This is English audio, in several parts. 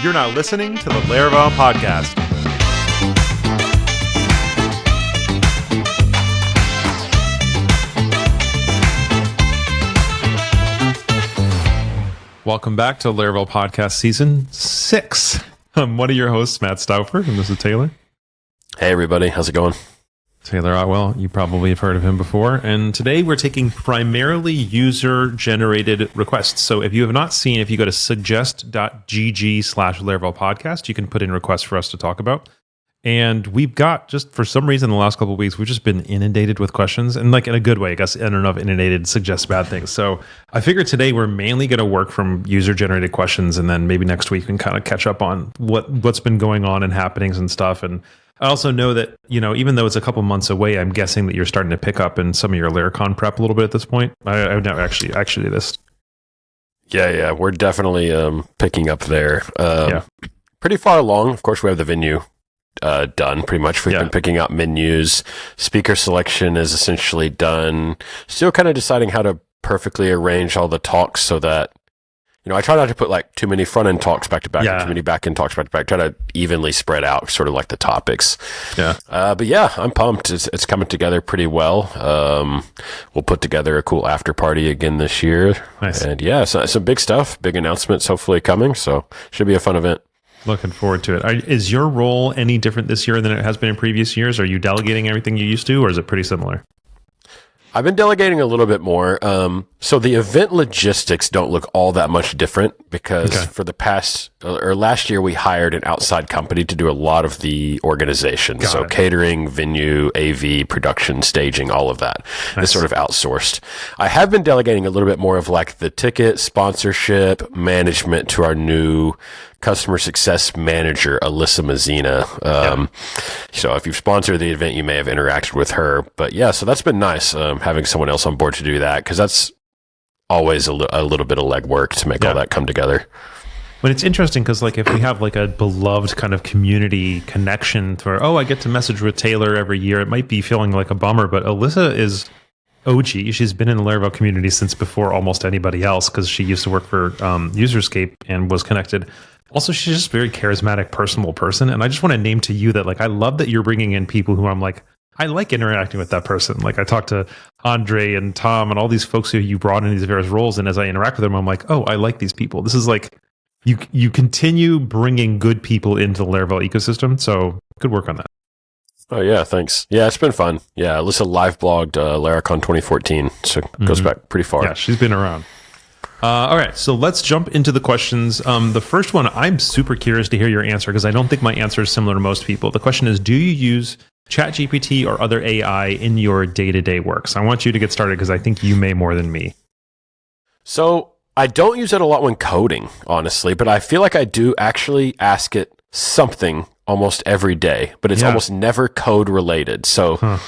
You're now listening to the Laravel podcast. Welcome back to Laravel podcast season 6. I'm one of your hosts, Matt Stauffer, and this is Taylor. Hey everybody, how's it going? Taylor Otwell, you probably have heard of him before. And today we're taking primarily user-generated requests. So if you have not seen, if you go to suggest.gg/Laravel podcast, you can put in requests for us to talk about. And we've got, just for some reason, the last couple of weeks, we've just been inundated with questions. And like in a good way, I guess. I don't know if inundated suggests bad things. So I figured today we're mainly going to work from user-generated questions. And then maybe next week we can kind of catch up on what's been going on and happenings and stuff. And I also know that, you know, even though it's a couple months away, I'm guessing that you're starting to pick up in some of your Laracon prep a little bit at this point. I've never actually do this. Yeah, we're definitely picking up there. Yeah. Pretty far along. Of course, we have the venue done pretty much. We've been picking up menus. Speaker selection is essentially done. Still kind of deciding how to perfectly arrange all the talks so that, you know, I try not to put like too many front end talks back to back, and too many back end talks back to back. Try to evenly spread out sort of like the topics. Yeah. But yeah, I'm pumped. It's coming together pretty well. We'll put together a cool after party again this year. Nice. And yeah, so some big stuff, big announcements hopefully coming. So should be a fun event. Looking forward to it. Is your role any different this year than it has been in previous years? Are you delegating everything you used to, or is it pretty similar? I've been delegating a little bit more. So the event logistics don't look all that much different because for the past or last year, we hired an outside company to do a lot of the organization. So catering, venue, AV, production, staging, all of that is sort of outsourced. I have been delegating a little bit more of like the ticket, sponsorship, management to our new customer success manager, Alyssa Mazzina. So if you've sponsored the event, you may have interacted with her. But yeah, so that's been nice having someone else on board to do that, because that's always a little bit of legwork to make all that come together. But it's interesting because, like, if we have like a beloved kind of community connection to where, I get to message with Taylor every year, it might be feeling like a bummer. But Alyssa is OG. She's been in the Laravel community since before almost anybody else, because she used to work for Userscape and was connected. Also, she's just a very charismatic, personable person. And I just want to name to you that, like, I love that you're bringing in people who I'm like, I like interacting with that person. Like, I talked to Andre and Tom and all these folks who you brought in these various roles. And as I interact with them, I'm like, I like these people. This is like, you continue bringing good people into the Laravel ecosystem. So good work on that. Oh, yeah, thanks. Yeah, it's been fun. Yeah, Alyssa live blogged Laracon 2014. So it goes back pretty far. Yeah, she's been around. All right, so let's jump into the questions. The first one, I'm super curious to hear your answer, because I don't think my answer is similar to most people. The question is, do you use ChatGPT or other AI in your day-to-day work? So I want you to get started, because I think you may more than me. So I don't use it a lot when coding, honestly, but I feel like I do actually ask it something almost every day, but it's almost never code related. So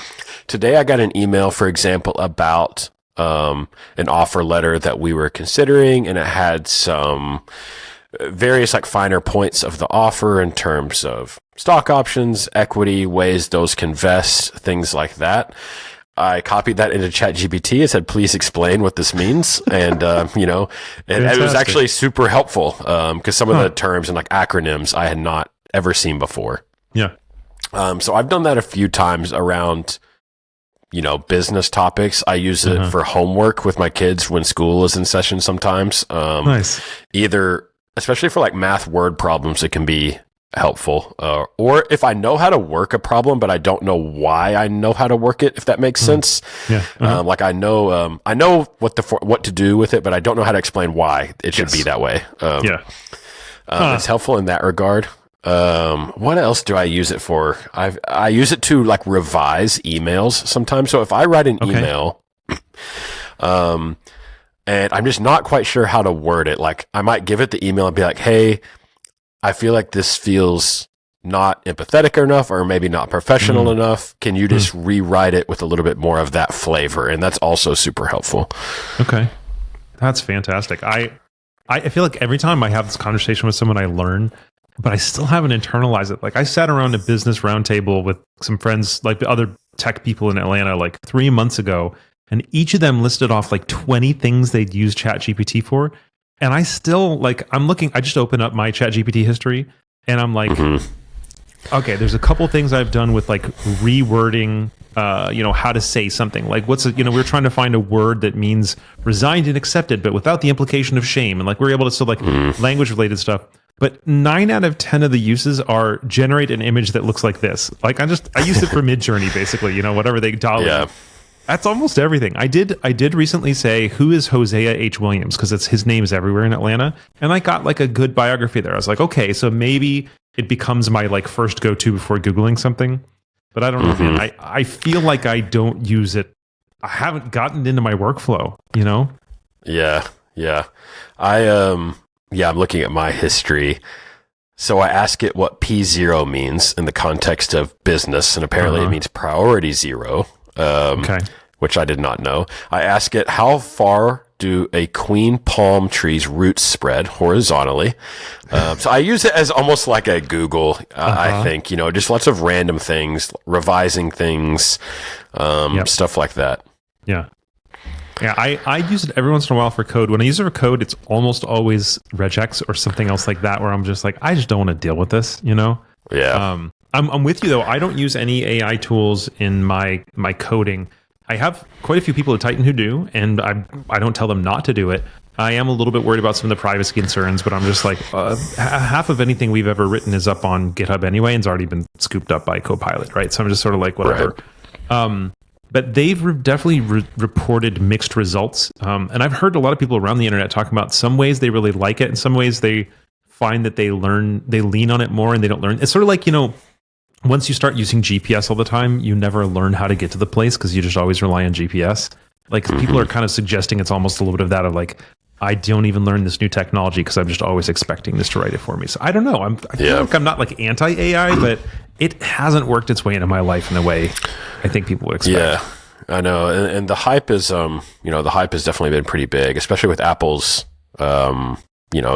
today I got an email, for example, about an offer letter that we were considering, and it had some various like finer points of the offer in terms of stock options, equity, ways those can vest, things like that. I copied that into ChatGPT. I said, please explain what this means. And, it was actually super helpful because some of the terms and like acronyms I had not ever seen before. Yeah. So I've done that a few times around, business topics. I use it for homework with my kids when school is in session sometimes. Nice. Either, especially for like math word problems, it can be helpful. Or if I know how to work a problem, but I don't know why I know how to work it, if that makes sense. Yeah. Like I know what to do with it, but I don't know how to explain why it should be that way. It's helpful in that regard. What else do I use it for? I use it to like revise emails sometimes. So if I write an email, and I'm just not quite sure how to word it, like I might give it the email and be like, hey, I feel like this feels not empathetic enough, or maybe not professional enough. Can you just rewrite it with a little bit more of that flavor? And that's also super helpful. Okay. That's fantastic. I feel like every time I have this conversation with someone, I learn, but I still haven't internalized it. Like I sat around a business roundtable with some friends, like the other tech people in Atlanta, like 3 months ago, and each of them listed off like 20 things they'd use ChatGPT for. And I still like, I just open up my ChatGPT history and I'm like, okay, there's a couple things I've done with like rewording, how to say something. Like we're trying to find a word that means resigned and accepted, but without the implication of shame. And like, we're able to still like language related stuff. But 9 out of 10 of the uses are generate an image that looks like this. Like I used it for Midjourney, basically, whatever they dollar. Yeah. That's almost everything. I did recently say, who is Hosea H. Williams? Because his name is everywhere in Atlanta. And I got like a good biography there. I was like, okay, so maybe it becomes my like first go-to before Googling something. But I don't know, man. I feel like I don't use it. I haven't gotten into my workflow, Yeah. I'm looking at my history. So I ask it what P0 means in the context of business, and apparently it means priority zero. Which I did not know. I ask it, how far do a queen palm tree's roots spread horizontally? So I use it as almost like a Google, I think, just lots of random things, revising things, stuff like that. Yeah. Yeah, I use it every once in a while for code. When I use it for code, it's almost always regex or something else like that, where I'm just like, I just don't want to deal with this, Yeah. I'm with you though. I don't use any AI tools in my coding. I have quite a few people at Titan who do, and I don't tell them not to do it. I am a little bit worried about some of the privacy concerns, but I'm just like, half of anything we've ever written is up on GitHub anyway, and it's already been scooped up by Copilot, right? So I'm just sort of like, whatever. Right. But they've definitely reported mixed results. And I've heard a lot of people around the internet talking about some ways they really like it, and some ways they find that they lean on it more and they don't learn. It's sort of like, once you start using GPS all the time, you never learn how to get to the place because you just always rely on GPS. Like people are kind of suggesting it's almost a little bit of that of like, I don't even learn this new technology because I'm just always expecting this to write it for me. So I don't know. I feel like I'm not like anti-AI, but it hasn't worked its way into my life in the way I think people would expect. Yeah, I know. And the hype is, the hype has definitely been pretty big, especially with Apple's,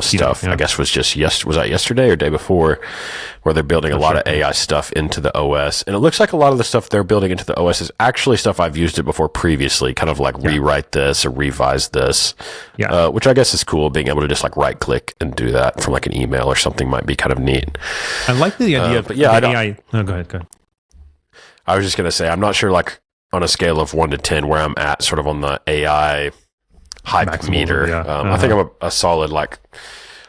stuff. I guess was that yesterday or day before, where they're building a lot of AI stuff into the OS. And it looks like a lot of the stuff they're building into the OS is actually stuff I've used it before previously, kind of like rewrite this or revise this, which I guess is cool. Being able to just like right click and do that from like an email or something might be kind of neat. I like the idea of AI. No, go ahead. I was just going to say, I'm not sure like on a scale of 1 to 10 where I'm at sort of on the AI hype Maximal meter. I think I'm a solid like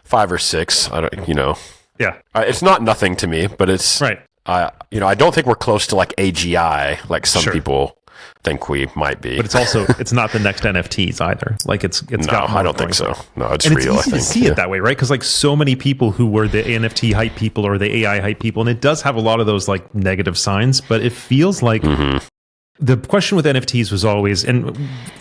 5 or 6. I don't, it's not nothing to me, but it's right. I don't think we're close to like AGI, like some people think we might be. But it's not the next NFTs either. Like it's no, got more I don't think so. No, it's and real. It's easy to see it that way, right? Because like so many people who were the NFT hype people or the AI hype people, and it does have a lot of those like negative signs, but it feels like the question with NFTs was always, and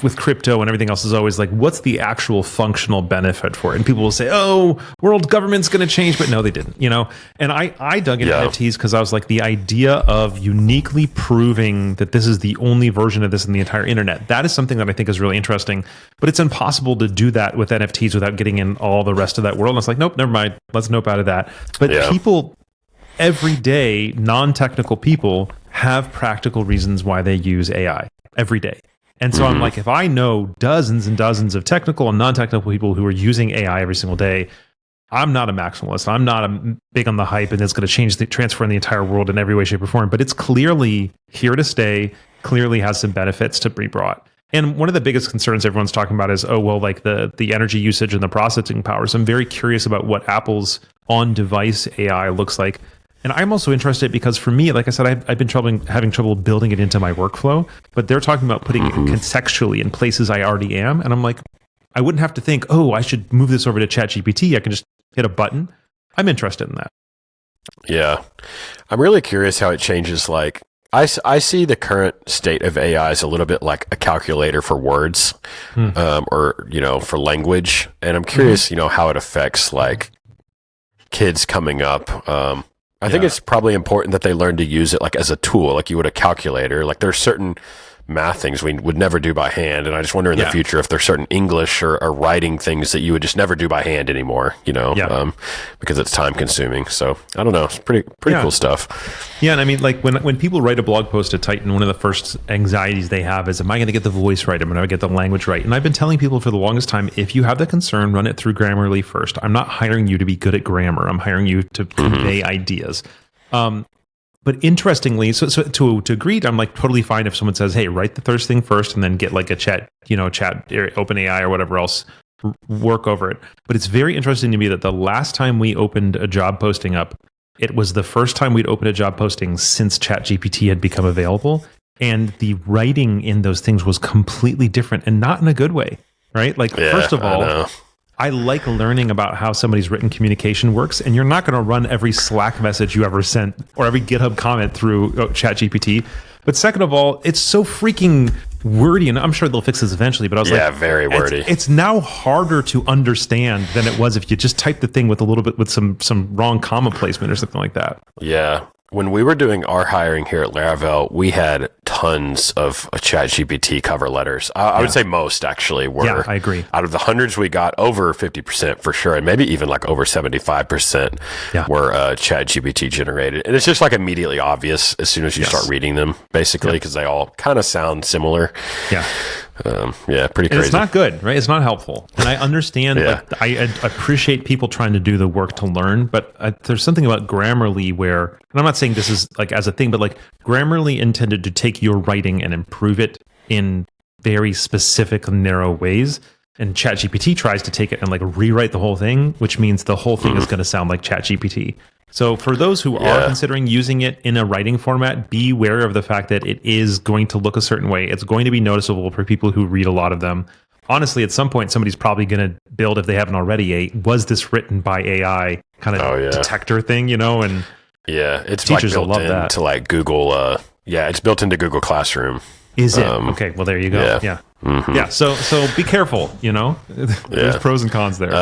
with crypto and everything else is always like, what's the actual functional benefit for it? And people will say, oh, world government's going to change, but no, they didn't, And I dug into NFTs because I was like, the idea of uniquely proving that this is the only version of this in the entire internet, that is something that I think is really interesting, but it's impossible to do that with NFTs without getting in all the rest of that world. And it's like, nope, never mind. Let's nope out of that. But people every day, non-technical people have practical reasons why they use AI every day. And so I'm like, if I know dozens and dozens of technical and non-technical people who are using AI every single day, I'm not a maximalist. I'm not big on the hype and it's going to transform the entire world in every way, shape, or form. But it's clearly here to stay, clearly has some benefits to be brought. And one of the biggest concerns everyone's talking about is, like the energy usage and the processing power. So I'm very curious about what Apple's on-device AI looks like. And I'm also interested because for me, like I said, I've been having trouble building it into my workflow, but they're talking about putting it contextually in places I already am. And I'm like, I wouldn't have to think, I should move this over to ChatGPT. I can just hit a button. I'm interested in that. Yeah. I'm really curious how it changes. Like I see the current state of AI as a little bit like a calculator for words, or, for language. And I'm curious, how it affects like kids coming up. I think it's probably important that they learn to use it like as a tool, like you would a calculator. Like there's certain math things we would never do by hand. And I just wonder in the future if there's certain English or writing things that you would just never do by hand anymore, because it's time consuming. So I don't know. It's pretty cool stuff. Yeah. And I mean, like when people write a blog post at Titan, one of the first anxieties they have is, am I going to get the voice right? Am I going to get the language right? And I've been telling people for the longest time, if you have the concern, run it through Grammarly first. I'm not hiring you to be good at grammar. I'm hiring you to convey ideas. But interestingly, so to agree, I'm like totally fine if someone says, hey, write the first thing first and then get like a chat, OpenAI or whatever else, work over it. But it's very interesting to me that the last time we opened a job posting up, it was the first time we'd opened a job posting since ChatGPT had become available. And the writing in those things was completely different and not in a good way, right? Like, first of all, I like learning about how somebody's written communication works, and you're not going to run every Slack message you ever sent or every GitHub comment through ChatGPT. But second of all, it's so freaking wordy, and I'm sure they'll fix this eventually. But I was very wordy. It's now harder to understand than it was if you just typed the thing with a little bit with some wrong comma placement or something like that. Yeah. When we were doing our hiring here at Laravel, we had tons of ChatGPT cover letters. I would say most actually were. Yeah, I agree. Out of the hundreds we got, over 50% for sure, and maybe even like over 75% were ChatGPT generated. And it's just like immediately obvious as soon as you start reading them, basically, because they all kind of sound similar. Yeah. Pretty crazy. And it's not good, right? It's not helpful. And I understand, I appreciate people trying to do the work to learn, but there's something about Grammarly where, and I'm not saying this is like as a thing, but like Grammarly intended to take your writing and improve it in very specific, narrow ways. And ChatGPT tries to take it and like rewrite the whole thing, which means the whole thing is going to sound like ChatGPT. So for those who are considering using it in a writing format, be aware of the fact that it is going to look a certain way. It's going to be noticeable for people who read a lot of them. Honestly, at some point, somebody's probably going to build, if they haven't already, was this written by AI kind of detector thing, and it's teachers like will love built that. into like Google. It's built into Google Classroom. Is it? Okay, well, there you go. Yeah. Yeah, so be careful, There's pros and cons there.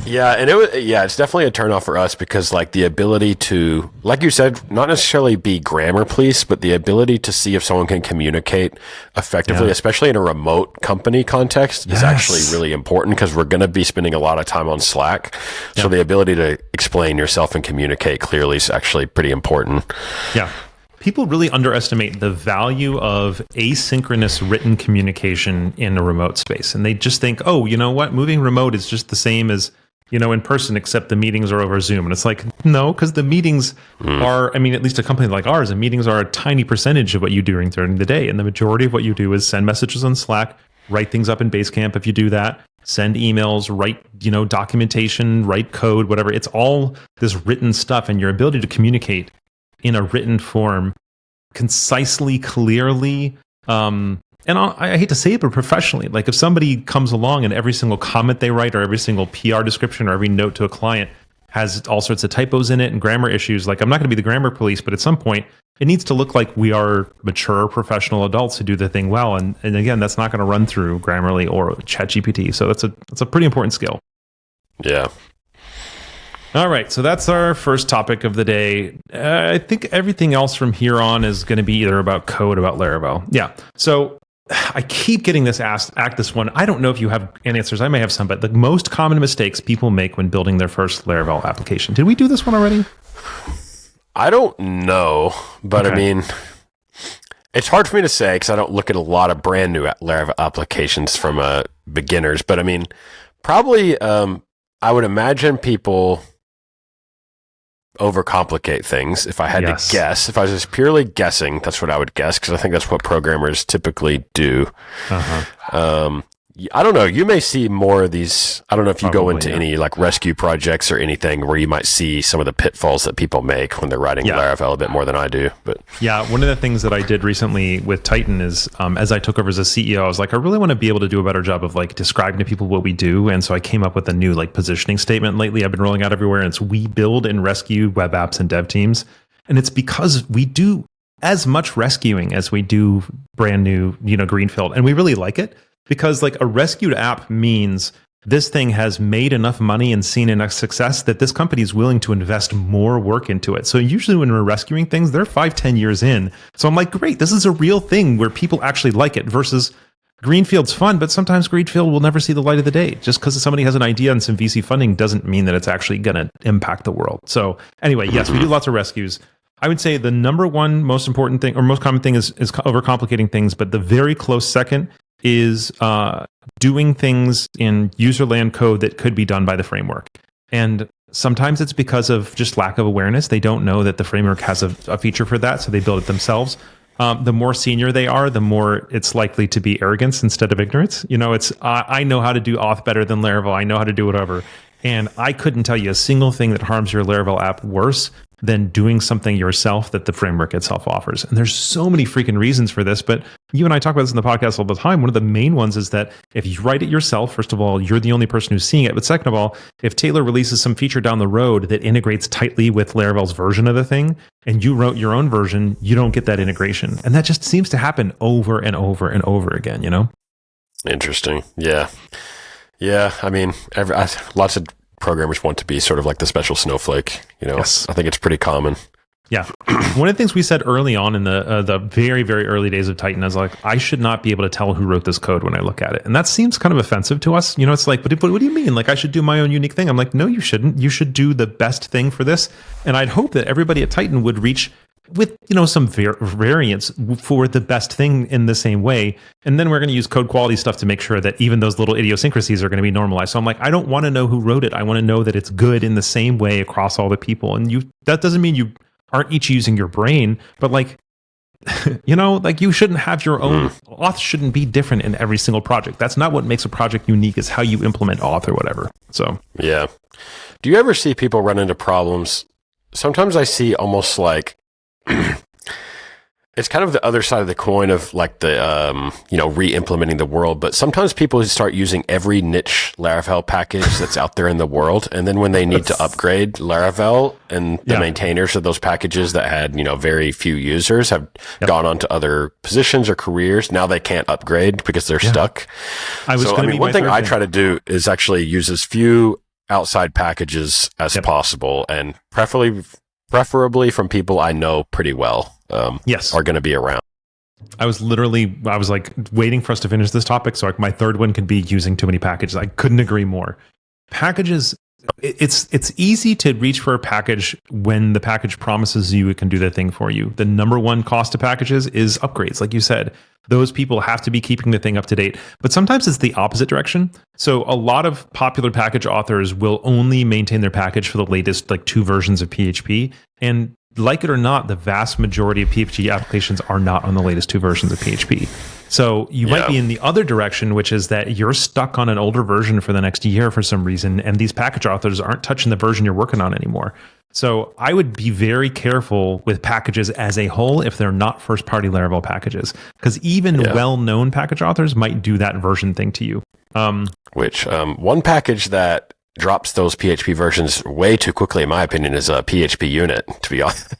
And it's definitely a turnoff for us because like the ability to, like you said, not necessarily be grammar police, but the ability to see if someone can communicate effectively, especially in a remote company context, is actually really important because we're going to be spending a lot of time on Slack. So the ability to explain yourself and communicate clearly is actually pretty important. Yeah. People really underestimate the value of asynchronous written communication in a remote space. And they just think, oh, you know what? Moving remote is just the same as, in person, except the meetings are over Zoom. And it's like, no, because the meetings are, at least a company like ours, the meetings are a tiny percentage of what you do during the day. And the majority of what you do is send messages on Slack, write things up in Basecamp if you do that, send emails, write, documentation, write code, whatever. It's all this written stuff, and your ability to communicate in a written form, concisely, clearly, and I hate to say it, but professionally. Like if somebody comes along and every single comment they write or every single PR description or every note to a client has all sorts of typos in it and grammar issues, like I'm not going to be the grammar police, but at some point it needs to look like we are mature professional adults who do the thing well. And again, that's not going to run through Grammarly or ChatGPT. So that's a pretty important skill. Yeah. All right, so that's our first topic of the day. I think everything else from here on is going to be either about code, about Laravel. Yeah, so I keep getting this asked this one. I don't know if you have any answers. I may have some, but the most common mistakes people make when building their first Laravel application. Did we do this one already? I don't know, but okay. It's hard for me to say because I don't look at a lot of brand new Laravel applications from beginners. But probably I would imagine people overcomplicate things. If I had to guess, if I was just purely guessing, that's what I would guess because I think that's what programmers typically do. I don't know. You may see more of these. I don't know if you go into any like rescue projects or anything where you might see some of the pitfalls that people make when they're writing Laravel a bit more than I do. But one of the things that I did recently with Titan is as I took over as a CEO, I was like, I really want to be able to do a better job of like describing to people what we do. And so I came up with a new like positioning statement lately I've been rolling out everywhere. And it's we build and rescue web apps and dev teams. And it's because we do as much rescuing as we do brand new, greenfield. And we really like it. Because like a rescued app means this thing has made enough money and seen enough success that this company is willing to invest more work into it. So usually when we're rescuing things, they're 5-10 years in. So I'm like, great, this is a real thing where people actually like it, versus Greenfield's fun, but sometimes Greenfield will never see the light of the day. Just because somebody has an idea and some VC funding doesn't mean that it's actually going to impact the world. So anyway, yes, we do lots of rescues. I would say the number one most important thing or most common thing is overcomplicating things, but the very close second is doing things in user land code that could be done by the framework. And sometimes it's because of just lack of awareness. They don't know that the framework has a feature for that, so they build it themselves. The more senior they are, the more it's likely to be arrogance instead of ignorance. It's I know how to do auth better than Laravel. I know how to do whatever. And I couldn't tell you a single thing that harms your Laravel app worse than doing something yourself that the framework itself offers. And there's so many freaking reasons for this, but you and I talk about this in the podcast all the time. One of the main ones is that if you write it yourself, first of all, you're the only person who's seeing it. But second of all, if Taylor releases some feature down the road that integrates tightly with Laravel's version of the thing, and you wrote your own version, you don't get that integration. And that just seems to happen over and over and over again, Interesting. Yeah. Yeah. I mean, lots of programmers want to be sort of like the special snowflake, Yes. I think it's pretty common. Yeah. One of the things we said early on in the very, very early days of Titan is like, I should not be able to tell who wrote this code when I look at it. And that seems kind of offensive to us. It's like, but what do you mean? Like, I should do my own unique thing. I'm like, no, you shouldn't. You should do the best thing for this. And I'd hope that everybody at Titan would reach with, some variance for the best thing in the same way. And then we're going to use code quality stuff to make sure that even those little idiosyncrasies are going to be normalized. So I'm like, I don't want to know who wrote it. I want to know that it's good in the same way across all the people. And that doesn't mean you aren't each using your brain, but like, you shouldn't have your own auth shouldn't be different in every single project. That's not what makes a project unique, is how you implement auth or whatever. So, yeah. Do you ever see people run into problems? Sometimes I see almost like, it's kind of the other side of the coin of like the, re-implementing the world. But sometimes people start using every niche Laravel package that's out there in the world. And then when they need to upgrade Laravel, and the maintainers of those packages that had, very few users have gone on to other positions or careers. Now they can't upgrade because they're stuck. One thing I try to do is actually use as few outside packages as possible, and preferably from people I know pretty well, are going to be around. I was like waiting for us to finish this topic, so like my third one could be using too many packages. I couldn't agree more. Packages, it's easy to reach for a package when the package promises you it can do the thing for you. The number one cost of packages is upgrades, like you said. Those people have to be keeping the thing up to date. But sometimes it's the opposite direction. So a lot of popular package authors will only maintain their package for the latest like 2 versions of PHP. And like it or not, the vast majority of PHP applications are not on the latest 2 versions of PHP. So you might be in the other direction, which is that you're stuck on an older version for the next year for some reason, and these package authors aren't touching the version you're working on anymore. So I would be very careful with packages as a whole if they're not first-party Laravel packages, because even well-known package authors might do that version thing to you. One package that drops those PHP versions way too quickly, in my opinion, is a PHP unit, to be honest.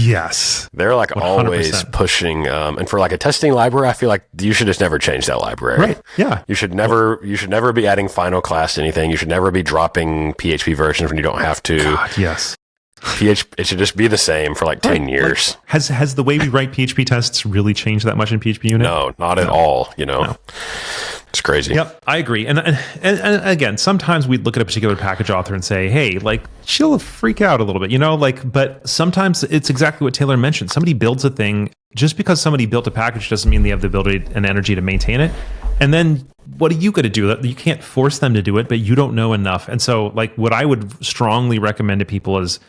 Yes. They're like 100%. Always pushing, and for like a testing library, I feel like you should just never change that library. Right. Yeah. You should never be adding final class to anything. You should never be dropping PHP versions when you don't have to. God, yes. It should just be the same for like 10 years. Has the way we write PHP tests really changed that much in PHP unit? No, not at all. No. It's crazy. Yep, I agree. And again, sometimes we look at a particular package author and say, hey, like, she'll freak out a little bit, but sometimes it's exactly what Taylor mentioned. Somebody builds a thing. Just because somebody built a package doesn't mean they have the ability and energy to maintain it. And then what are you going to do? You can't force them to do it, but you don't know enough. And so, like, what I would strongly recommend to people is,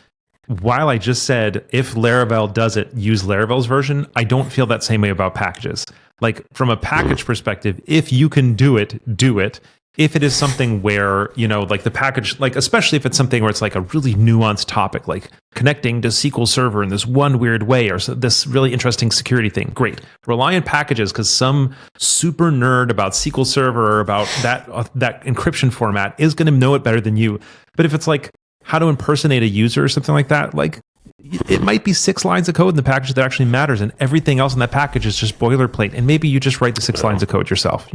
while I just said, if Laravel does it, use Laravel's version, I don't feel that same way about packages. Like, from a package perspective, if you can do it, do it. If it is something where, like the package, like, especially if it's something where it's like a really nuanced topic, like connecting to SQL Server in this one weird way, or this really interesting security thing, great. Rely on packages, because some super nerd about SQL Server or about that encryption format is going to know it better than you. But if it's like how to impersonate a user or something like that, like, it might be 6 lines of code in the package that actually matters, and everything else in that package is just boilerplate. And maybe you just write the 6 lines of code yourself,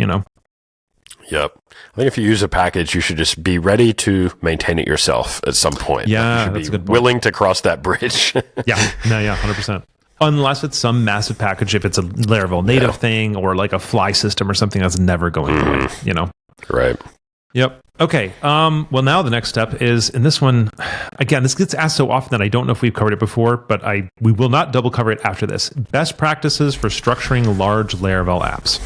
Yep. I think if you use a package, you should just be ready to maintain it yourself at some point. Yeah, you that's a should good be point. willing to cross that bridge. Yeah, no, yeah, 100%. Unless it's some massive package, if it's a Laravel native thing or like a fly system or something that's never going away, you know? Right. Yep. Okay. Well, now the next step is, and this one, again, this gets asked so often that I don't know if we've covered it before, but we will not double cover it after this. Best practices for structuring large Laravel apps.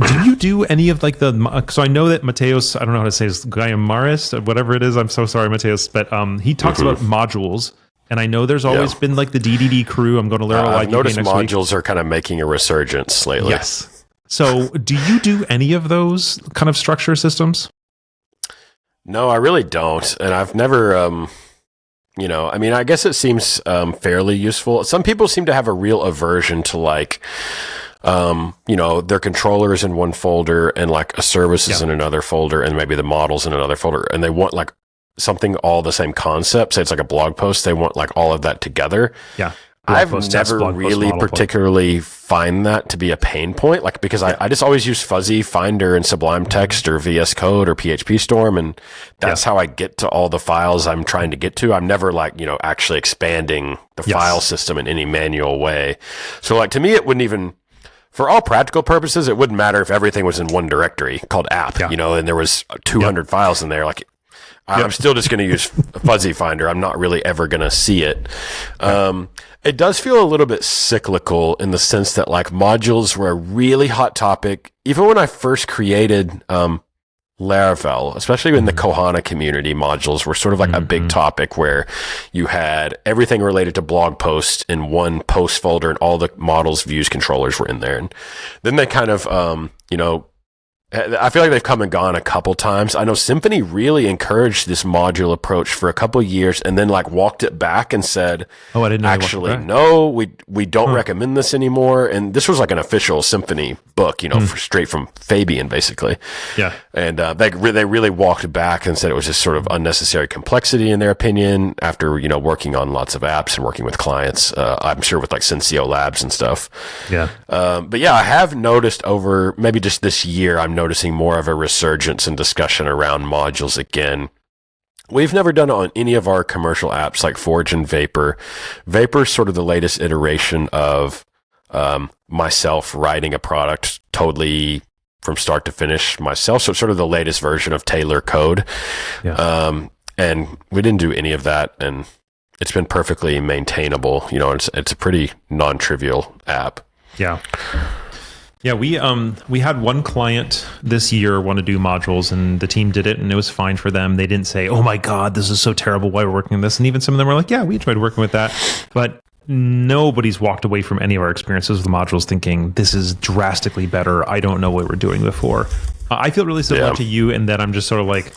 Do you do any of like so I know that Mateos, I don't know how to say this, Guyamaris, whatever it is. I'm so sorry, Mateos, but he talks about modules. And I know there's always been like the DDD crew. I'm going to Laravel I've IDK noticed next modules week. are kind of making a resurgence lately. Yes. So do you do any of those kind of structure systems? No, I really don't. And I've never, I mean, I guess it seems fairly useful. Some people seem to have a real aversion to like, their controllers in one folder and like a services in another folder and maybe the models in another folder. And they want like something all the same concept. Say it's like a blog post. They want like all of that together. Yeah. I've never really particularly find that to be a pain point, like because I just always use Fuzzy Finder and Sublime Text or VS Code or PHP Storm, and that's how I get to all the files I'm trying to get to. I'm never like, actually expanding the file system in any manual way. So like to me, it wouldn't even, for all practical purposes, it wouldn't matter if everything was in one directory called app, and there was 200 files in there. Like I'm still just going to use Fuzzy Finder. I'm not really ever going to see it. It does feel a little bit cyclical in the sense that like modules were a really hot topic. Even when I first created Laravel, especially in the Kohana community, modules were sort of like a big topic where you had everything related to blog posts in one post folder and all the models, views, controllers were in there. And then they kind of, I feel like they've come and gone a couple times. I know Symfony really encouraged this module approach for a couple of years and then like walked it back and said, "Oh, I didn't know." Actually, no, we don't recommend this anymore. And this was like an official Symfony book, straight from Fabian, basically. Yeah. And they really walked back and said it was just sort of unnecessary complexity in their opinion after, working on lots of apps and working with clients, I'm sure with like Sensio Labs and stuff. Yeah. But yeah, I have noticed over maybe just this year, I'm noticing more of a resurgence in discussion around modules again. We've never done it on any of our commercial apps like Forge and Vapor. Vapor is sort of the latest iteration of myself writing a product totally from start to finish myself. So it's sort of the latest version of Taylor code. Yeah. And we didn't do any of that. And it's been perfectly maintainable. It's a pretty non-trivial app. Yeah. Yeah, we had one client this year want to do modules, and the team did it, and it was fine for them. They didn't say, "Oh my God, this is so terrible. Why we're working on this?" And even some of them were like, "Yeah, we enjoyed working with that." But nobody's walked away from any of our experiences with the modules thinking this is drastically better. I don't know what we're doing before. I feel really similar to you in that I'm just sort of like,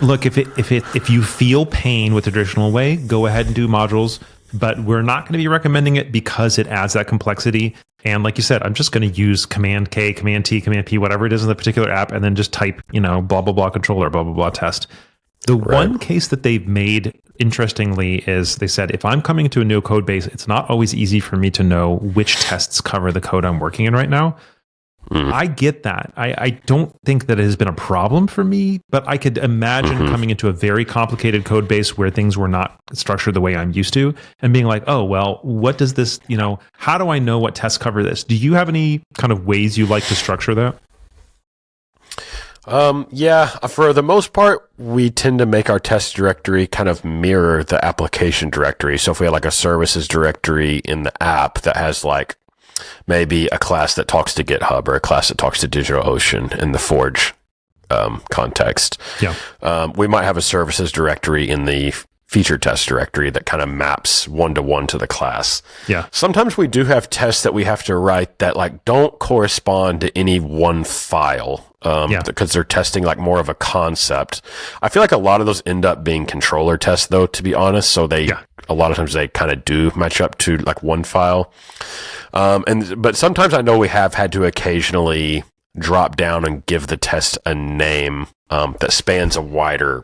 look, if you feel pain with the traditional way, go ahead and do modules. But we're not going to be recommending it because it adds that complexity. And like you said, I'm just going to use Command K, Command T, Command P, whatever it is in the particular app, and then just type, blah, blah, blah controller, blah, blah, blah test. The one case that they've made, interestingly, is they said, if I'm coming to a new code base, it's not always easy for me to know which tests cover the code I'm working in right now. I get that. I don't think that it has been a problem for me, but I could imagine coming into a very complicated code base where things were not structured the way I'm used to and being like, oh, well, what does this, how do I know what tests cover this? Do you have any kind of ways you like to structure that? Yeah, for the most part, we tend to make our test directory kind of mirror the application directory. So if we have like a services directory in the app that has like maybe a class that talks to GitHub or a class that talks to DigitalOcean in the Forge context. Yeah. We might have a services directory in the feature test directory that kind of maps one-to-one to the class. Yeah. Sometimes we do have tests that we have to write that like don't correspond to any one file because they're testing like more of a concept. I feel like a lot of those end up being controller tests though, to be honest. So a lot of times they kind of do match up to like one file. But sometimes I know we have had to occasionally drop down and give the test a name that spans a wider,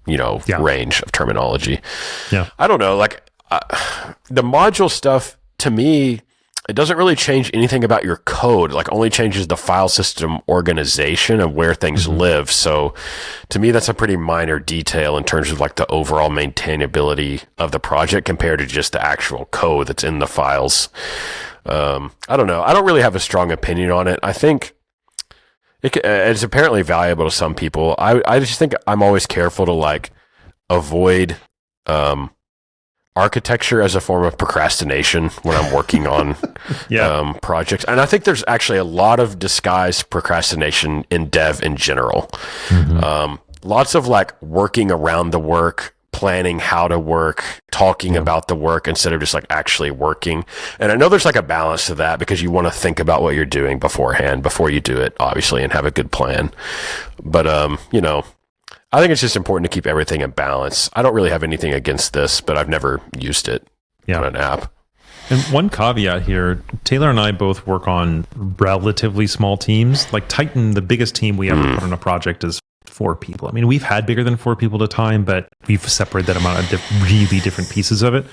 range of terminology. Yeah, I don't know. Like the module stuff to me, it doesn't really change anything about your code, like only changes the file system organization of where things live. So to me, that's a pretty minor detail in terms of like the overall maintainability of the project compared to just the actual code that's in the files. I don't know. I don't really have a strong opinion on it. I think it's apparently valuable to some people. I just think I'm always careful to like avoid, architecture as a form of procrastination when I'm working on projects. And I think there's actually a lot of disguised procrastination in dev in general. Lots of like working around the work, planning how to work, talking about the work instead of just like actually working. And I know there's like a balance to that because you want to think about what you're doing beforehand, before you do it, obviously, and have a good plan. But, I think it's just important to keep everything in balance. I don't really have anything against this, but I've never used it on an app. And one caveat here, Taylor and I both work on relatively small teams. Like Titan, the biggest team we ever put on a project is 4 people. I mean, we've had bigger than 4 people at a time, but we've separated that amount of really different pieces of it.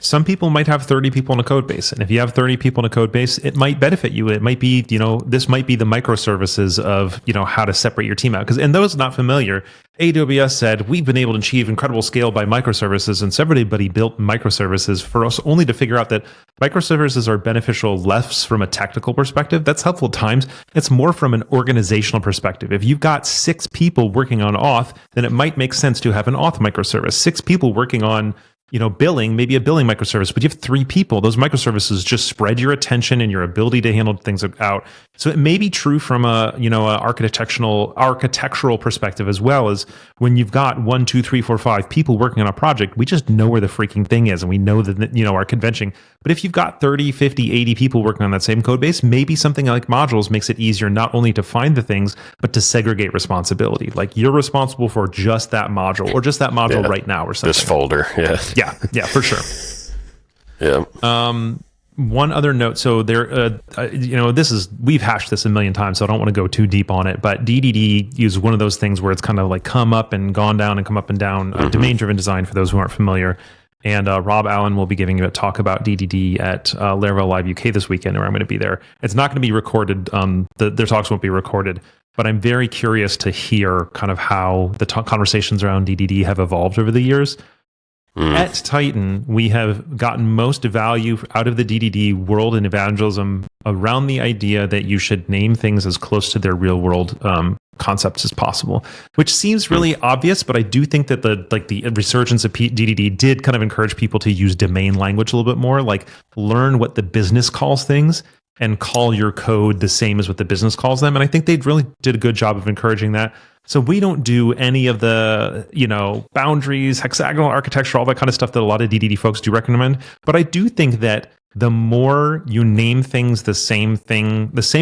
Some people might have 30 people in a code base. And if you have 30 people in a code base, it might benefit you. It might be, this might be the microservices of, how to separate your team out. Because, and those not familiar, AWS said, we've been able to achieve incredible scale by microservices. And so everybody built microservices for us only to figure out that microservices are beneficial less from a technical perspective. That's helpful at times. It's more from an organizational perspective. If you've got 6 people working on auth, then it might make sense to have an auth microservice. 6 people working on billing, maybe a billing microservice, but you have 3 people. Those microservices just spread your attention and your ability to handle things out. So it may be true from a architectural perspective as well, as when you've got 1, 2, 3, 4, 5 people working on a project, we just know where the freaking thing is and we know that, our convention. But if you've got 30, 50, 80 people working on that same code base, maybe something like modules makes it easier not only to find the things, but to segregate responsibility. Like you're responsible for just that module or just that module right now or something. This folder, Yeah, for sure. Yeah. One other note. So there, we've hashed this a million times, so I don't want to go too deep on it. But DDD is one of those things where it's kind of like come up and gone down and come up and down. Domain-driven design, for those who aren't familiar. And Rob Allen will be giving you a talk about DDD at Laravel Live UK this weekend, where I'm going to be there. It's not going to be recorded. Their talks won't be recorded. But I'm very curious to hear kind of how the conversations around DDD have evolved over the years. At Titan, we have gotten most value out of the DDD world and evangelism around the idea that you should name things as close to their real world concepts as possible, which seems really obvious, but I do think that the resurgence of DDD did kind of encourage people to use domain language a little bit more, like learn what the business calls things and call your code the same as what the business calls them. And I think they really did a good job of encouraging that. So we don't do any of the, boundaries, hexagonal architecture, all that kind of stuff that a lot of DDD folks do recommend. But I do think that the more you name things the same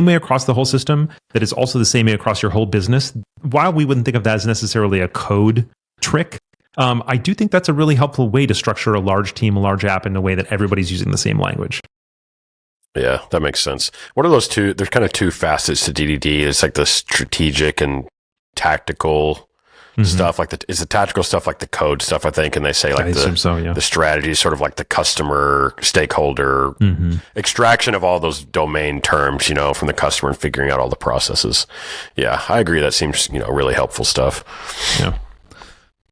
way across the whole system, that is also the same way across your whole business, while we wouldn't think of that as necessarily a code trick, I do think that's a really helpful way to structure a large team, a large app in a way that everybody's using the same language. Yeah, that makes sense. What are those two? There's kind of 2 facets to DDD. It's like the strategic and tactical stuff. Like is the tactical stuff like the code stuff, I think, and they say like the strategy is sort of like the customer stakeholder extraction of all those domain terms, from the customer and figuring out all the processes. Yeah, I agree. That seems, really helpful stuff. Yeah.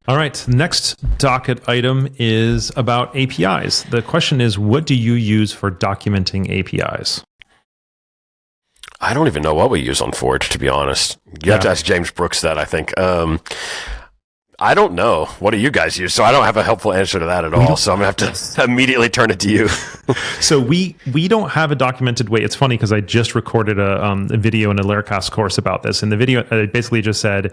All right. Next docket item is about APIs. The question is, what do you use for documenting APIs? I don't even know what we use on Forge, to be honest. You have to ask James Brooks that, I think. I don't know. What do you guys use? So I don't have a helpful answer to that at all. So I'm going to have to immediately turn it to you. So we don't have a documented way. It's funny because I just recorded a video in a Laracon course about this. And the video basically just said,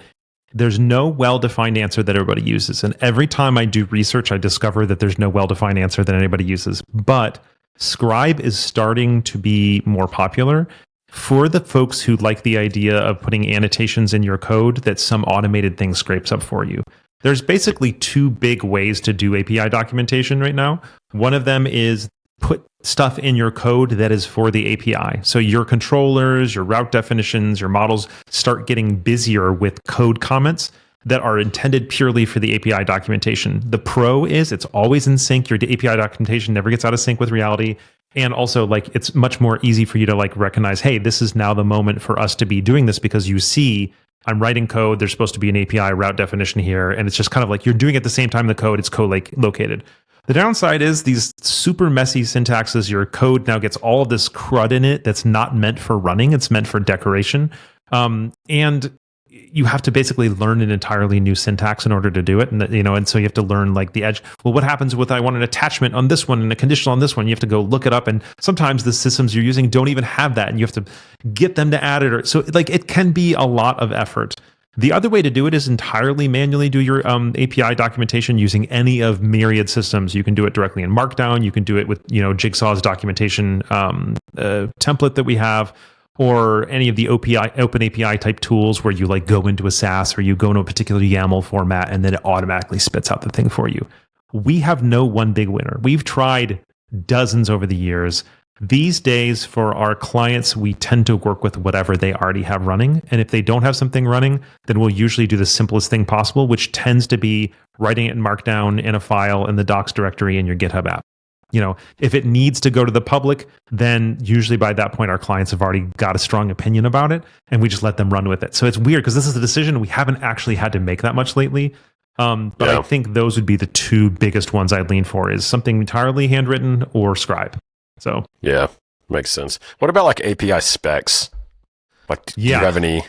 there's no well-defined answer that everybody uses. And every time I do research, I discover that there's no well-defined answer that anybody uses. But Scribe is starting to be more popular for the folks who like the idea of putting annotations in your code that some automated thing scrapes up for you. There's basically 2 big ways to do API documentation right now. One of them is put stuff in your code that is for the API. So your controllers, your route definitions, your models start getting busier with code comments that are intended purely for the API documentation. The pro is it's always in sync. Your API documentation never gets out of sync with reality. And also, like, it's much more easy for you to like recognize, hey, this is now the moment for us to be doing this, because you see I'm writing code. There's supposed to be an API route definition here. And it's just kind of like you're doing it at the same time in the code, it's co-located. The downside is these super messy syntaxes. Your code now gets all of this crud in it that's not meant for running. It's meant for decoration. And you have to basically learn an entirely new syntax in order to do it. And, and so you have to learn like the edge. Well, what happens with I want an attachment on this one and a conditional on this one? You have to go look it up. And sometimes the systems you're using don't even have that. And you have to get them to add it. So like it can be a lot of effort. The other way to do it is entirely manually do your API documentation using any of myriad systems. You can do it directly in Markdown. You can do it with Jigsaw's documentation template that we have, or any of the open API type tools where you like go into a Sass or you go into a particular YAML format and then it automatically spits out the thing for you. We have no one big winner. We've tried dozens over the years. These days, for our clients, we tend to work with whatever they already have running. And if they don't have something running, then we'll usually do the simplest thing possible, which tends to be writing it in Markdown in a file in the docs directory in your GitHub app. If it needs to go to the public, then usually by that point, our clients have already got a strong opinion about it, and we just let them run with it. So it's weird because this is a decision we haven't actually had to make that much lately. But I think those would be the two biggest ones I'd lean for, is something entirely handwritten or Scribe. So yeah, makes sense. What about like API specs? Like, do you have any?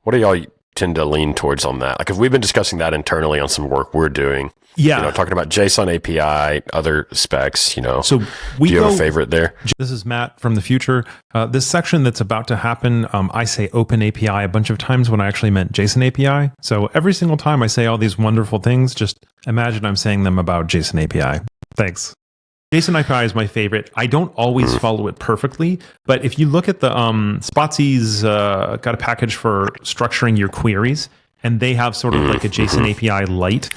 What do y'all tend to lean towards on that? Like, if we've been discussing that internally on some work we're doing, talking about JSON API, other specs, So do you have a favorite there? This is Matt from the future. This section that's about to happen, I say Open API a bunch of times when I actually meant JSON API. So every single time I say all these wonderful things, just imagine I'm saying them about JSON API. Thanks. JSON API is my favorite. I don't always follow it perfectly, but if you look at the Spotsy's got a package for structuring your queries, and they have sort of like a JSON API Lite.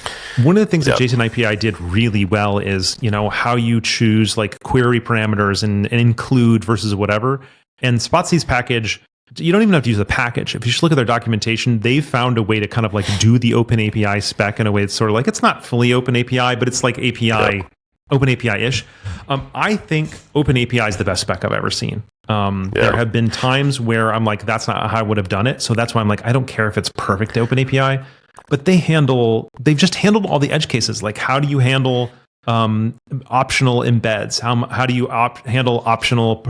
One of the things that JSON API did really well is, how you choose like query parameters and include versus whatever. And Spotsy's package, you don't even have to use the package. If you just look at their documentation, they've found a way to kind of like do the Open API spec in a way that's sort of like, it's not fully Open API, but it's like API. Open API-ish. I think Open API is the best spec I've ever seen. There have been times where I'm like, that's not how I would have done it. So that's why I'm like, I don't care if it's perfect to Open API, but they've just handled all the edge cases. Like, how do you handle optional embeds? How do you handle optional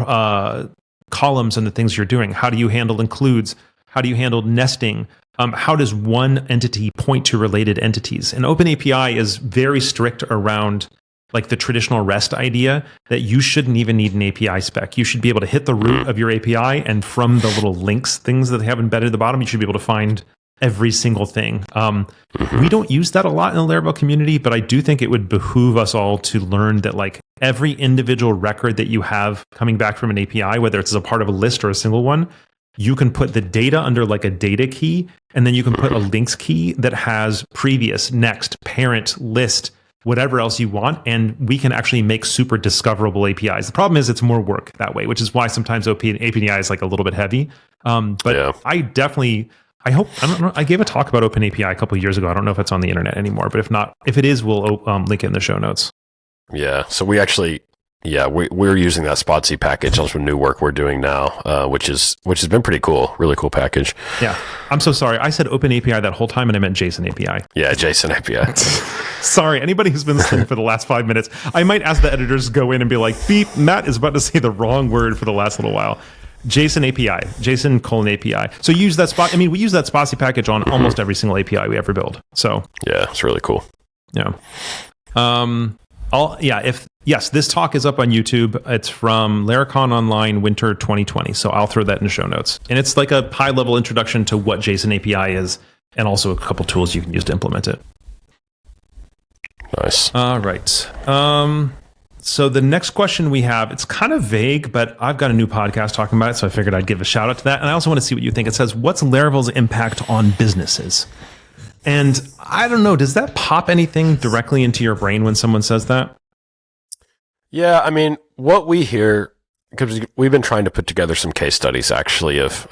columns and the things you're doing? How do you handle includes? How do you handle nesting? How does one entity point to related entities? And Open API is very strict around like the traditional REST idea that you shouldn't even need an API spec. You should be able to hit the root of your API, and from the little links, things that they have embedded at the bottom, you should be able to find every single thing. We don't use that a lot in the Laravel community, but I do think it would behoove us all to learn that like every individual record that you have coming back from an API, whether it's as a part of a list or a single one, you can put the data under like a data key, and then you can put a links key that has previous, next, parent, list, whatever else you want, and we can actually make super discoverable APIs. The problem is it's more work that way, which is why sometimes API is like a little bit heavy. But I gave a talk about Open API a couple of years ago. I don't know if it's on the internet anymore, but if it is, we'll link it in the show notes. Yeah, so we actually, we're using that Spotsy package on some new work we're doing now, which has been pretty cool, really cool package. Yeah, I'm so sorry. I said Open API that whole time, and I meant JSON API. Yeah, JSON API. Sorry, anybody who's been listening for the last 5 minutes, I might ask the editors to go in and be like, beep, Matt is about to say the wrong word for the last little while. JSON API, JSON API. So we use that Spotsy package on almost every single API we ever build. So yeah, it's really cool. Yeah. This talk is up on YouTube. It's from Laracon Online Winter 2020. So I'll throw that in the show notes. And it's like a high level introduction to what JSON API is, and also a couple tools you can use to implement it. Nice. All right. So the next question we have, it's kind of vague, but I've got a new podcast talking about it, so I figured I'd give a shout out to that. And I also want to see what you think. It says, what's Laravel's impact on businesses? And I don't know, does that pop anything directly into your brain when someone says that? Yeah, I mean, what we hear, because we've been trying to put together some case studies actually of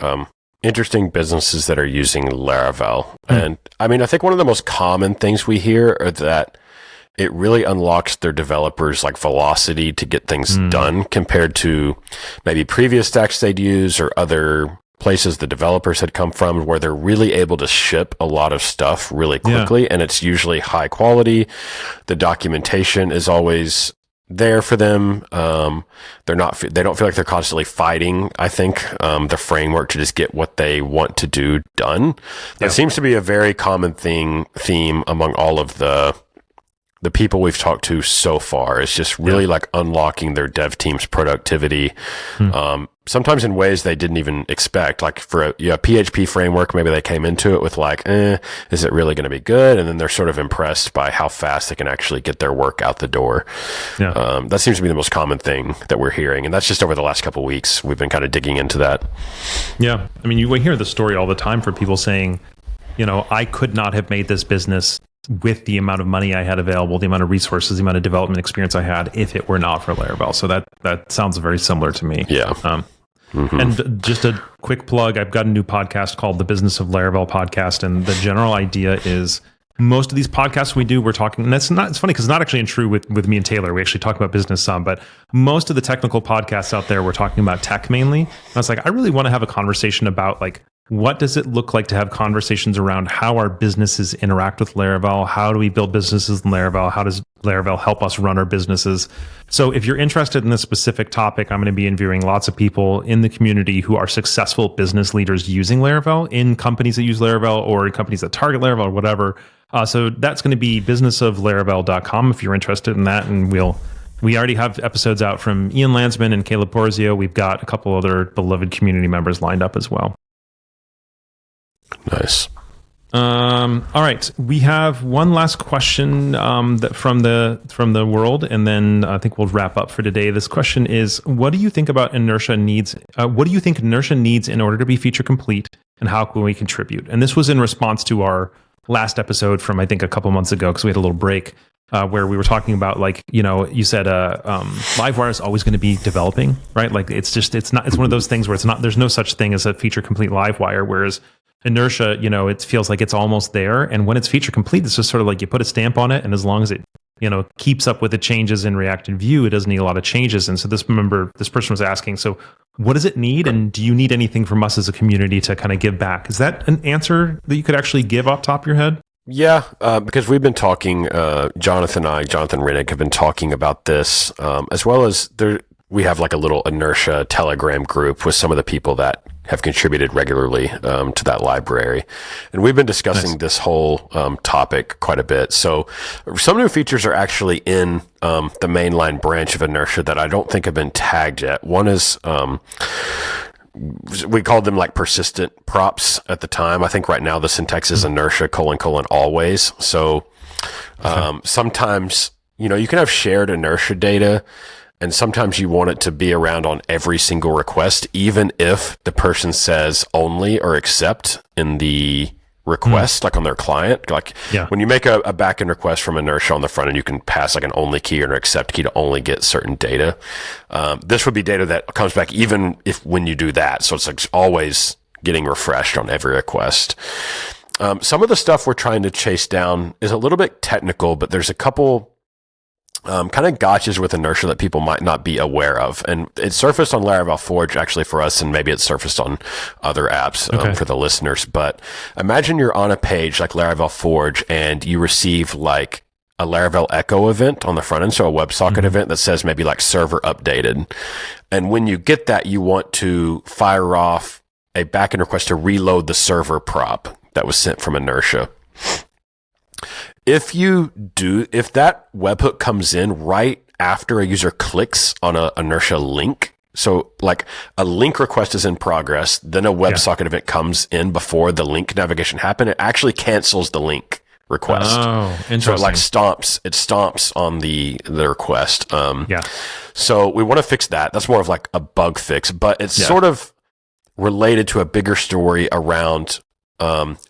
interesting businesses that are using Laravel. And I mean, I think one of the most common things we hear are that it really unlocks their developers like velocity to get things done compared to maybe previous stacks they'd use or other places the developers had come from, where they're really able to ship a lot of stuff really quickly, and it's usually high quality. The documentation is always there for them. They don't feel like they're constantly fighting, I think, the framework to just get what they want to do done. That seems to be a very common theme among all of the people we've talked to so far. Is just really like unlocking their dev team's productivity, sometimes in ways they didn't even expect. Like for a PHP framework, maybe they came into it with like, is it really going to be good? And then they're sort of impressed by how fast they can actually get their work out the door. That seems to be the most common thing that we're hearing. And that's just over the last couple of weeks. We've been kind of digging into that. Yeah. I mean, you hear the story all the time for people saying, I could not have made this business with the amount of money I had available, the amount of resources, the amount of development experience I had, if it were not for Laravel. So that sounds very similar to me. Yeah. And just a quick plug, I've got a new podcast called The Business of Laravel Podcast. And the general idea is most of these podcasts we do, we're talking, and it's funny because it's not actually true with me and Taylor. We actually talk about business some, but most of the technical podcasts out there, we're talking about tech mainly. And I was like, I really want to have a conversation about like, what does it look like to have conversations around how our businesses interact with Laravel? How do we build businesses in Laravel? How does Laravel help us run our businesses? So if you're interested in this specific topic, I'm going to be interviewing lots of people in the community who are successful business leaders using Laravel in companies that use Laravel or in companies that target Laravel or whatever. So that's going to be businessoflaravel.com if you're interested in that. And we already have episodes out from Ian Landsman and Caleb Porzio. We've got a couple other beloved community members lined up as well. Nice. All right, we have one last question from the world, and then I think we'll wrap up for today. This question is: what do you think about Inertia needs? What do you think Inertia needs in order to be feature complete, and how can we contribute? And this was in response to our last episode from I think a couple months ago, because we had a little break where we were talking about you said Livewire is always going to be developing, right? Like it's one of those things where there's no such thing as a feature complete Livewire, whereas Inertia, it feels like it's almost there. And when it's feature complete, it's just sort of like you put a stamp on it. And as long as it, keeps up with the changes in React and Vue, it doesn't need a lot of changes. And so this person was asking, so what does it need? And do you need anything from us as a community to kind of give back? Is that an answer that you could actually give off the top of your head? Yeah, because we've been talking, Jonathan Rennick have been talking about this, as well as we have like a little Inertia Telegram group with some of the people that have contributed regularly to that library. And we've been discussing this whole topic quite a bit. So some new features are actually in the mainline branch of Inertia that I don't think have been tagged yet. One is we called them like persistent props at the time. I think right now the syntax is Inertia : always. So sometimes, you can have shared Inertia data, and sometimes you want it to be around on every single request, even if the person says only or accept in the request, like on their client. When you make a backend request from Inertia on the front end, you can pass like an only key or an accept key to only get certain data. This would be data that comes back even when you do that. So it's like always getting refreshed on every request. Some of the stuff we're trying to chase down is a little bit technical, but there's a couple kind of gotchas with Inertia that people might not be aware of. And it surfaced on Laravel Forge actually for us, and maybe it surfaced on other apps for the listeners. But imagine you're on a page like Laravel Forge and you receive like a Laravel Echo event on the front end, so a WebSocket event that says maybe like server updated. And when you get that, you want to fire off a backend request to reload the server prop that was sent from Inertia. If that webhook comes in right after a user clicks on a Inertia link, so like a link request is in progress, then a WebSocket event comes in before the link navigation happened, it actually cancels the link request. Oh, interesting. So it stomps on the request. So we want to fix that. That's more of like a bug fix, but it's sort of related to a bigger story around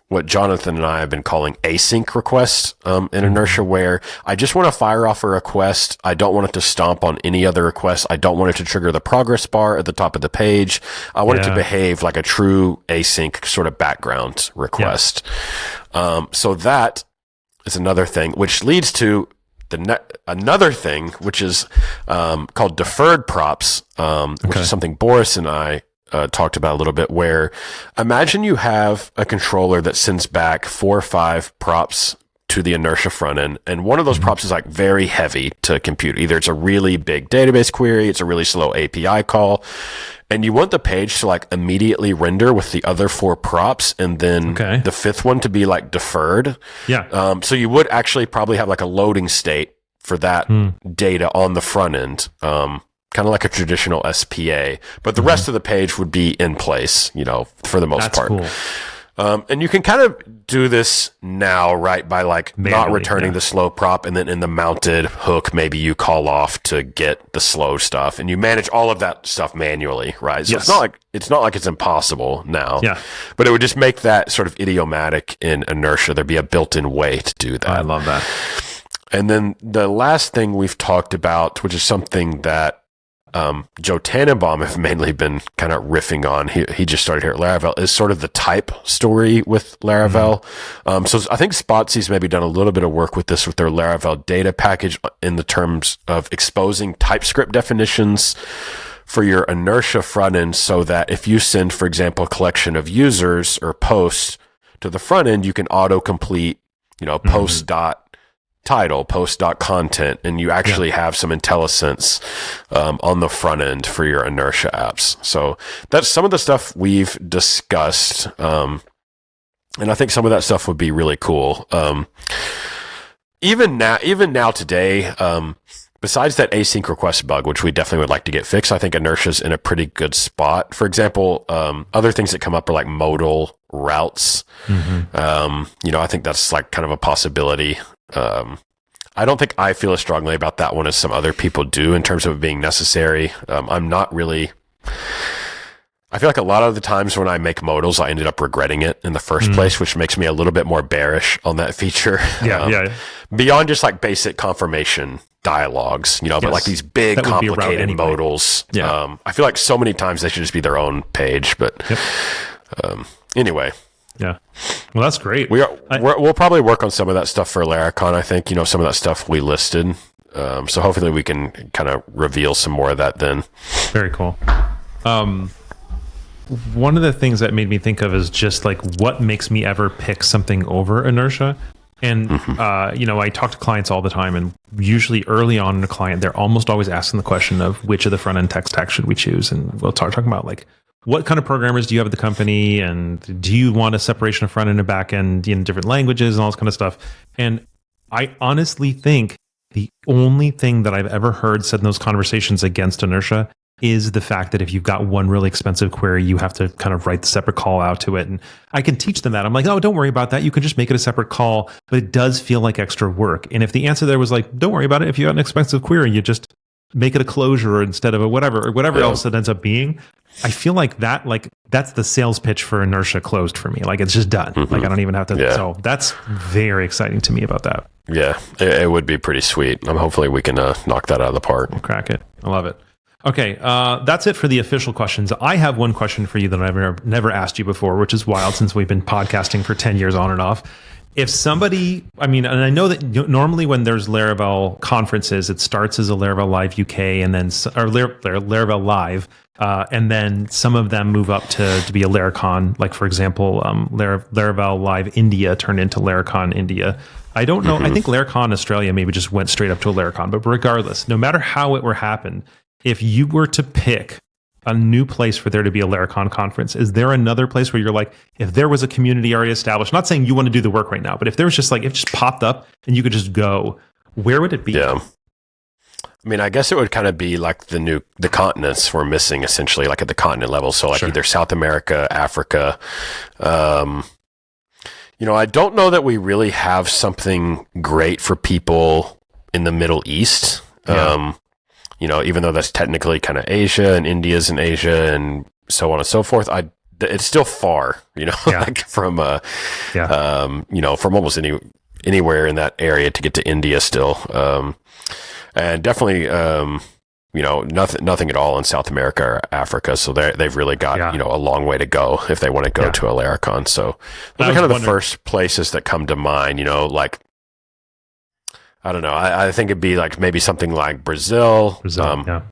what Jonathan and I have been calling async requests in Inertia, where I just want to fire off a request. I don't want it to stomp on any other requests. I don't want it to trigger the progress bar at the top of the page. I want it to behave like a true async sort of background request. So that is another thing, which leads to another thing, which is called deferred props, which is something Boris and I talked about a little bit, where imagine you have a controller that sends back 4 or 5 props to the Inertia front end, and one of those props is like very heavy to compute. Either it's a really big database query, it's a really slow API call, and you want the page to like immediately render with the other 4 props, and then the 5th one to be like deferred. Yeah. So you would actually probably have like a loading state for that data on the front end. Kind of like a traditional SPA, but the rest of the page would be in place, for the most part. Cool. And you can kind of do this now, right? By like not returning the slow prop, and then in the mounted hook, maybe you call off to get the slow stuff, and you manage all of that stuff manually, right? So it's not like it's impossible now. Yeah. But it would just make that sort of idiomatic in Inertia. There'd be a built-in way to do that. I love that. And then the last thing we've talked about, which is something that Joe Tannenbaum have mainly been kind of riffing on. He just started here at Laravel, is sort of the type story with Laravel. So I think Spotsy's maybe done a little bit of work with this with their Laravel data package in the terms of exposing TypeScript definitions for your Inertia front end, so that if you send, for example, a collection of users or posts to the front end, you can autocomplete, post.title, post.content, and you actually have some IntelliSense on the front end for your Inertia apps. So that's some of the stuff we've discussed. And I think some of that stuff would be really cool. Even now today, besides that async request bug, which we definitely would like to get fixed, I think Inertia's in a pretty good spot. For example, other things that come up are like modal routes. I think that's like kind of a possibility. I don't think I feel as strongly about that one as some other people do in terms of it being necessary. I'm not really. I feel like a lot of the times when I make modals, I ended up regretting it in the first place, which makes me a little bit more bearish on that feature. Beyond just like basic confirmation dialogues, but like these big complicated modals. I feel like so many times they should just be their own page. But anyway. Yeah. Well, that's great. We'll probably work on some of that stuff for Laracon. I think, some of that stuff we listed. So hopefully we can kind of reveal some more of that then. Very cool. One of the things that made me think of is just like what makes me ever pick something over Inertia. And, I talk to clients all the time, and usually early on in a client, they're almost always asking the question of which of the front end tech stack should we choose? And we'll talking about like, what kind of programmers do you have at the company? And do you want a separation of front end and back end in different languages and all this kind of stuff? And I honestly think the only thing that I've ever heard said in those conversations against Inertia is the fact that if you've got one really expensive query, you have to kind of write the separate call out to it. And I can teach them that. I'm like, oh, don't worry about that. You can just make it a separate call, but it does feel like extra work. And if the answer there was like, don't worry about it. If you got an expensive query, you just make it a closure instead of a whatever else it ends up being. I feel like that's the sales pitch for Inertia closed for me. Like it's just done. Like I don't even have to. Yeah. So that's very exciting to me about that. Yeah, it would be pretty sweet. Hopefully we can knock that out of the park. We'll crack it. I love it. Okay, that's it for the official questions. I have one question for you that I've never asked you before, which is wild since we've been podcasting for 10 years on and off. If somebody, and I know that normally when there's Laravel conferences, it starts as a Laravel Live UK and then, or Laravel Live, and then some of them move up to be a Laracon. Like for example, Laravel Live India turned into Laracon India. I don't know. I think Laracon Australia maybe just went straight up to a Laracon. But regardless, no matter how it were happened, if you were to pick a new place for there to be a Laracon conference, is there another place where you're like, if there was a community already established, not saying you want to do the work right now, but if there was just like, if it just popped up and you could just go, where would it be? Yeah. I guess it would kind of be like the continents we're missing essentially, like at the continent level. So like either South America, Africa. I don't know that we really have something great for people in the Middle East. Yeah. Even though that's technically kind of Asia and India's in Asia and so on and so forth, it's still far, like from, from almost anywhere in that area to get to India still. And definitely, nothing at all in South America or Africa. So they've really got, a long way to go if they want to go to a Laracon. So those are kind of the first places that come to mind, like, I don't know. I think it'd be like maybe something like Brazil. Yeah.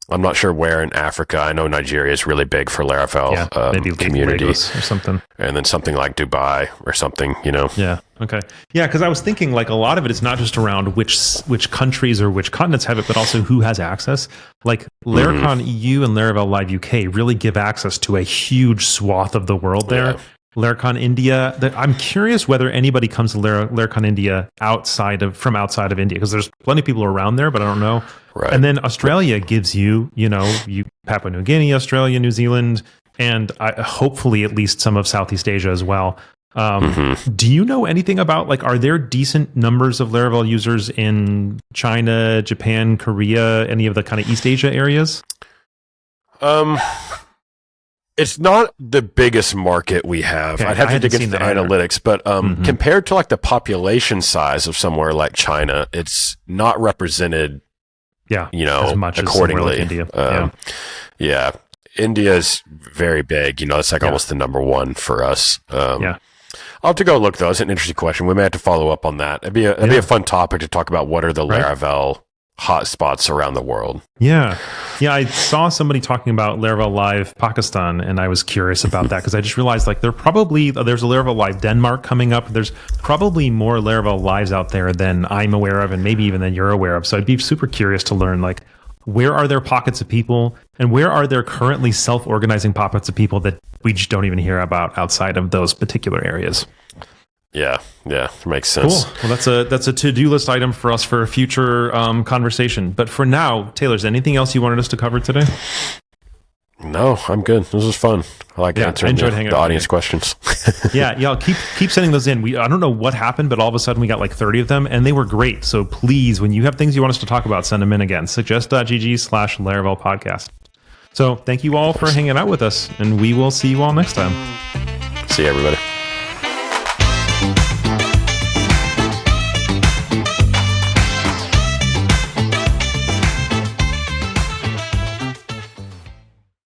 I'm not sure where in Africa. I know Nigeria is really big for Laravel maybe community Lagos or something. And then something like Dubai or something, you know. Yeah. Okay. Yeah, because I was thinking like a lot of it is not just around which countries or which continents have it, but also who has access. Like Laracon EU and Laravel Live UK really give access to a huge swath of the world there. Yeah. Laracon India. I'm curious whether anybody comes to Laracon India from outside of India, because there's plenty of people around there, but I don't know. Right. And then Australia gives you Papua New Guinea, Australia, New Zealand, and hopefully at least some of Southeast Asia as well. Do you know anything about, like, are there decent numbers of Laravel users in China, Japan, Korea, any of the kind of East Asia areas? It's not the biggest market we have. Okay, I'd have to dig into the analytics, but compared to like the population size of somewhere like China, it's not represented. Yeah, as much accordingly. As India. Yeah, India is very big. It's like almost the number one for us. I'll have to go look though. It's an interesting question. We may have to follow up on that. It'd be a fun topic to talk about. What are the Laravel hotspots around the world? Yeah. I saw somebody talking about Laravel Live Pakistan, and I was curious about that because I just realized like there's a Laravel Live Denmark coming up. There's probably more Laravel Lives out there than I'm aware of, and maybe even than you're aware of. So I'd be super curious to learn, like, where are there pockets of people, and where are there currently self-organizing pockets of people that we just don't even hear about outside of those particular areas? Yeah, makes sense. Cool. Well, that's a to-do list item for us for a future conversation. But for now, Taylor, is there anything else you wanted us to cover today? No, I'm good. This was fun. I like answering the audience questions. Yeah. Keep sending those in. I don't know what happened, but all of a sudden we got like 30 of them, and they were great. So please, when you have things you want us to talk about, send them in again. Suggest.gg/Laravel podcast. So thank you all for hanging out with us, and we will see you all next time. See you, everybody.